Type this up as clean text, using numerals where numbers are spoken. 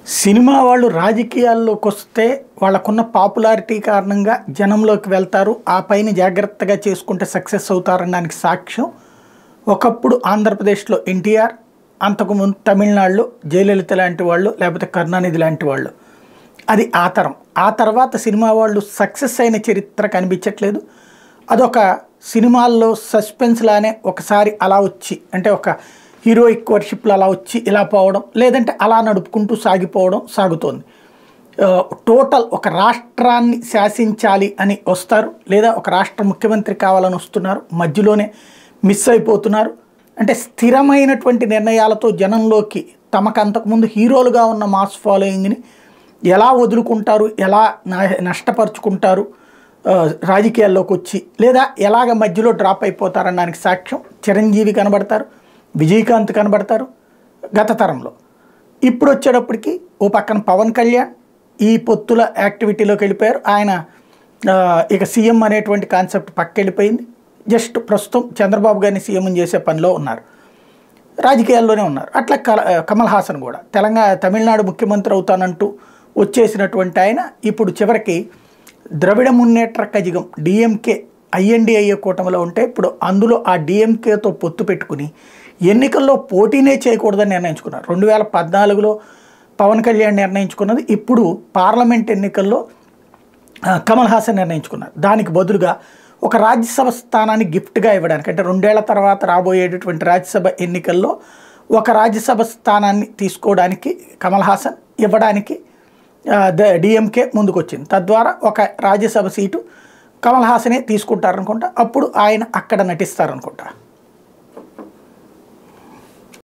Cinema వాళ్ళు రాజకీయాల్లోకొస్తే వాళ్ళకున్న popularity కారణంగా జనంలోకి వెళ్తారు. ఆ పైన జాగ్రత్తగా చేసుకుంటే సక్సెస్ అవుతారనడానికి సాక్ష్యం ఒకప్పుడు ఆంధ్రప్రదేశ్లో ఎన్టీఆర్, అంతకుముందు తమిళనాడులో జయలలిత లాంటి వాళ్ళు, లేకపోతే కరుణానిధి లాంటి వాళ్ళు. అది ఆ తరం. ఆ తర్వాత సినిమా వాళ్ళు సక్సెస్ అయిన చరిత్ర కనిపించట్లేదు. అదొక సినిమాల్లో సస్పెన్స్ లానే ఒకసారి అలా వచ్చి, అంటే ఒక హీరోయిక్ వర్షిప్లు అలా వచ్చి ఇలా పోవడం, లేదంటే అలా నడుపుకుంటూ సాగిపోవడం సాగుతోంది. టోటల్ ఒక రాష్ట్రాన్ని శాసించాలి అని వస్తారు, లేదా ఒక రాష్ట్ర ముఖ్యమంత్రి కావాలని వస్తున్నారు, మధ్యలోనే మిస్ అయిపోతున్నారు. అంటే స్థిరమైనటువంటి నిర్ణయాలతో జనంలోకి తమకు అంతకుముందు హీరోలుగా ఉన్న మాస్ ఫాలోయింగ్ని ఎలా వదులుకుంటారు, ఎలా నష్టపరుచుకుంటారు రాజకీయాల్లోకి వచ్చి, లేదా ఎలాగ మధ్యలో డ్రాప్ అయిపోతారనడానికి సాక్ష్యం చిరంజీవి కనబడతారు, విజయకాంత్ కనబడతారు గత తరంలో. ఇప్పుడు వచ్చేటప్పటికి ఓ పక్కన పవన్ కళ్యాణ్ ఈ పొత్తుల యాక్టివిటీలోకి వెళ్ళిపోయారు. ఆయన ఇక సీఎం అనేటువంటి కాన్సెప్ట్ పక్కెళ్ళిపోయింది. జస్ట్ ప్రస్తుతం చంద్రబాబు గారిని సీఎం చేసే పనిలో ఉన్నారు, రాజకీయాల్లోనే ఉన్నారు. అట్లా కమల్ హాసన్ కూడా తమిళనాడు ముఖ్యమంత్రి అవుతానంటూ వచ్చేసినటువంటి ఆయన ఇప్పుడు చివరికి ద్రవిడ మున్నేట్ర కజగం డిఎంకే ఐఎన్డిఐఏ కూటమిలో ఉంటే ఇప్పుడు అందులో ఆ డిఎంకేతో పొత్తు పెట్టుకుని ఎన్నికల్లో పోటీనే చేయకూడదని నిర్ణయించుకున్నారు. 2014లో పవన్ కళ్యాణ్ నిర్ణయించుకున్నది ఇప్పుడు పార్లమెంట్ ఎన్నికల్లో కమల్ హాసన్ నిర్ణయించుకున్నారు. దానికి బదులుగా ఒక రాజ్యసభ స్థానాన్ని గిఫ్ట్గా ఇవ్వడానికి, అంటే 2 ఏళ్ల తర్వాత రాబోయేటటువంటి రాజ్యసభ ఎన్నికల్లో ఒక రాజ్యసభ స్థానాన్ని తీసుకోవడానికి కమల్ హాసన్ ఇవ్వడానికి డిఎంకే ముందుకొచ్చింది. తద్వారా ఒక రాజ్యసభ సీటు కమల్ హాసనే తీసుకుంటారనుకుంటా. అప్పుడు ఆయన అక్కడ నటిస్తారనుకుంటా.